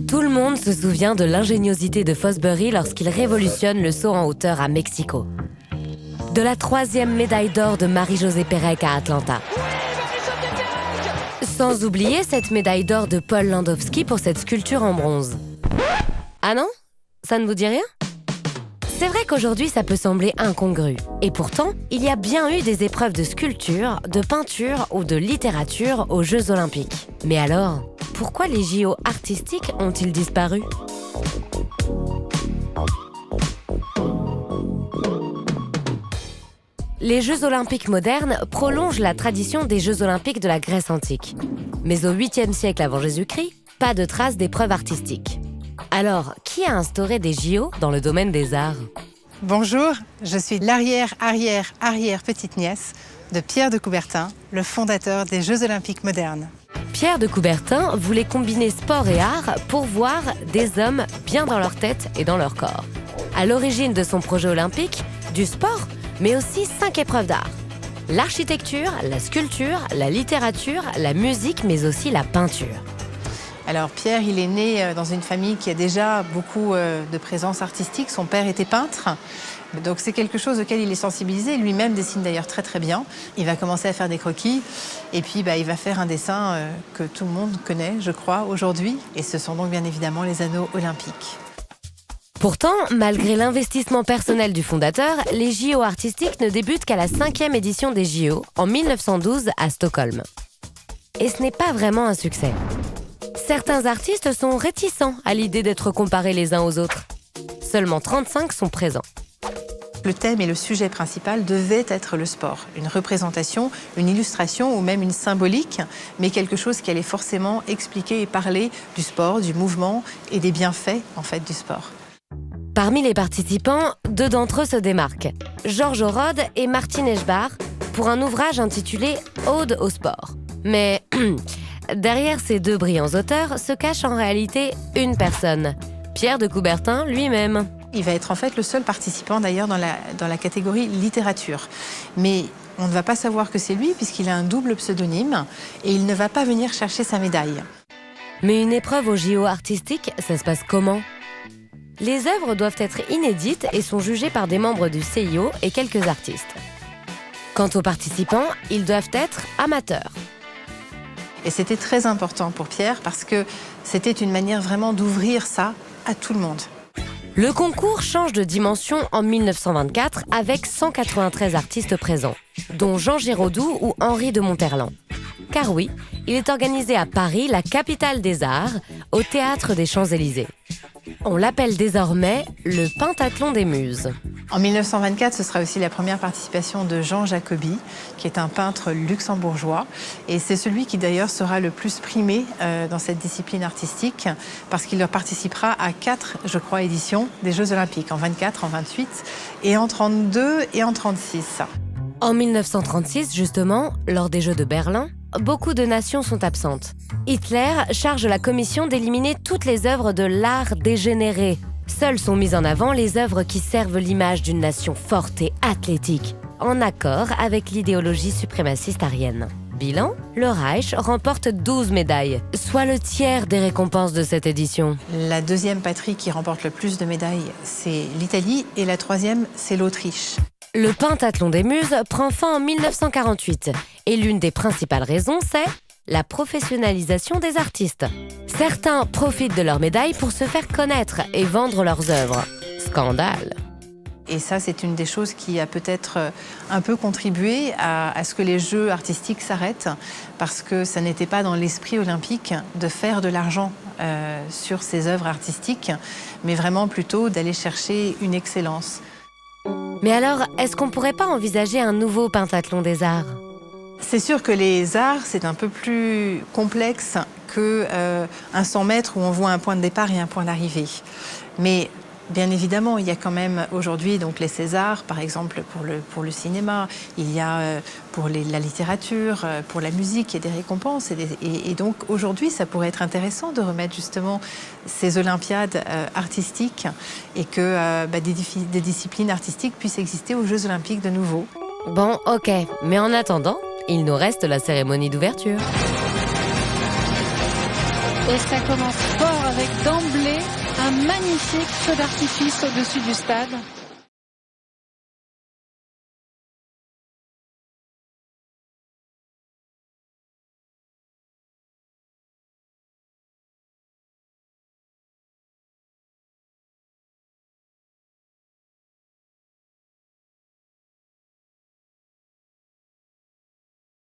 Tout le monde se souvient de l'ingéniosité de Fosbury lorsqu'il révolutionne le saut en hauteur à Mexico. De la 3e médaille d'or de Marie-Josée Pérec à Atlanta. Sans oublier cette médaille d'or de Paul Landowski pour cette sculpture en bronze. Ah non? Ça ne vous dit rien? C'est vrai qu'aujourd'hui, ça peut sembler incongru. Et pourtant, il y a bien eu des épreuves de sculpture, de peinture ou de littérature aux Jeux Olympiques. Mais alors, pourquoi les JO artistiques ont-ils disparu? Les Jeux Olympiques modernes prolongent la tradition des Jeux Olympiques de la Grèce antique. Mais au 8e siècle avant Jésus-Christ, pas de traces d'épreuves artistiques. Alors, qui a instauré des JO dans le domaine des arts? Bonjour, je suis l'arrière-petite-nièce de Pierre de Coubertin, le fondateur des Jeux Olympiques modernes. Pierre de Coubertin voulait combiner sport et art pour voir des hommes bien dans leur tête et dans leur corps. À l'origine de son projet olympique, du sport, mais aussi 5 épreuves d'art. L'architecture, la sculpture, la littérature, la musique, mais aussi la peinture. Alors Pierre, il est né dans une famille qui a déjà beaucoup de présence artistique. Son père était peintre, donc c'est quelque chose auquel il est sensibilisé. Lui-même dessine d'ailleurs très très bien. Il va commencer à faire des croquis et puis il va faire un dessin que tout le monde connaît, je crois, aujourd'hui. Et ce sont donc bien évidemment les anneaux olympiques. Pourtant, malgré l'investissement personnel du fondateur, les JO artistiques ne débutent qu'à la 5e édition des JO, en 1912 à Stockholm. Et ce n'est pas vraiment un succès. Certains artistes sont réticents à l'idée d'être comparés les uns aux autres. Seulement 35 sont présents. Le thème et le sujet principal devaient être le sport. Une représentation, une illustration ou même une symbolique, mais quelque chose qui allait forcément expliquer et parler du sport, du mouvement et des bienfaits en fait du sport. Parmi les participants, 2 d'entre eux se démarquent, Georges Orode et Martin Eschbach, pour un ouvrage intitulé « Ode au sport ». Mais derrière ces 2 brillants auteurs se cache en réalité une personne, Pierre de Coubertin lui-même. Il va être en fait le seul participant d'ailleurs dans la catégorie littérature. Mais on ne va pas savoir que c'est lui puisqu'il a un double pseudonyme et il ne va pas venir chercher sa médaille. Mais une épreuve au JO artistique, ça se passe comment? Les œuvres doivent être inédites et sont jugées par des membres du CIO et quelques artistes. Quant aux participants, ils doivent être amateurs. Et c'était très important pour Pierre parce que c'était une manière vraiment d'ouvrir ça à tout le monde. Le concours change de dimension en 1924 avec 193 artistes présents, dont Jean Giraudoux ou Henri de Monterland. Car oui, il est organisé à Paris, la capitale des arts, au Théâtre des Champs-Élysées. On l'appelle désormais le pentathlon des muses. En 1924, ce sera aussi la première participation de Jean Jacobi, qui est un peintre luxembourgeois. Et c'est celui qui d'ailleurs sera le plus primé dans cette discipline artistique, parce qu'il participera à 4, je crois, éditions des Jeux Olympiques, en 24, en 28, et en 32 et en 36. En 1936, justement, lors des Jeux de Berlin, beaucoup de nations sont absentes. Hitler charge la commission d'éliminer toutes les œuvres de l'art dégénéré. Seules sont mises en avant les œuvres qui servent l'image d'une nation forte et athlétique, en accord avec l'idéologie suprémaciste aryenne. Bilan, le Reich remporte 12 médailles, soit le tiers des récompenses de cette édition. La 2e patrie qui remporte le plus de médailles, c'est l'Italie, et la 3e, c'est l'Autriche. Le pentathlon des muses prend fin en 1948, et l'une des principales raisons, c'est la professionnalisation des artistes. Certains profitent de leurs médailles pour se faire connaître et vendre leurs œuvres. Scandale! Et ça, c'est une des choses qui a peut-être un peu contribué à ce que les Jeux artistiques s'arrêtent, parce que ça n'était pas dans l'esprit olympique de faire de l'argent sur ces œuvres artistiques, mais vraiment plutôt d'aller chercher une excellence. Mais alors, est-ce qu'on pourrait pas envisager un nouveau pentathlon des arts? C'est sûr que les arts, c'est un peu plus complexe qu'un 100 mètres où on voit un point de départ et un point d'arrivée. Mais bien évidemment, il y a quand même aujourd'hui donc les Césars, par exemple pour le cinéma, il y a pour la littérature, pour la musique, il y a des récompenses. Et donc aujourd'hui, ça pourrait être intéressant de remettre justement ces Olympiades artistiques et que des disciplines artistiques puissent exister aux Jeux Olympiques de nouveau. Bon, ok, mais en attendant, il nous reste la cérémonie d'ouverture. Et ça commence fort avec d'emblée un magnifique feu d'artifice au-dessus du stade.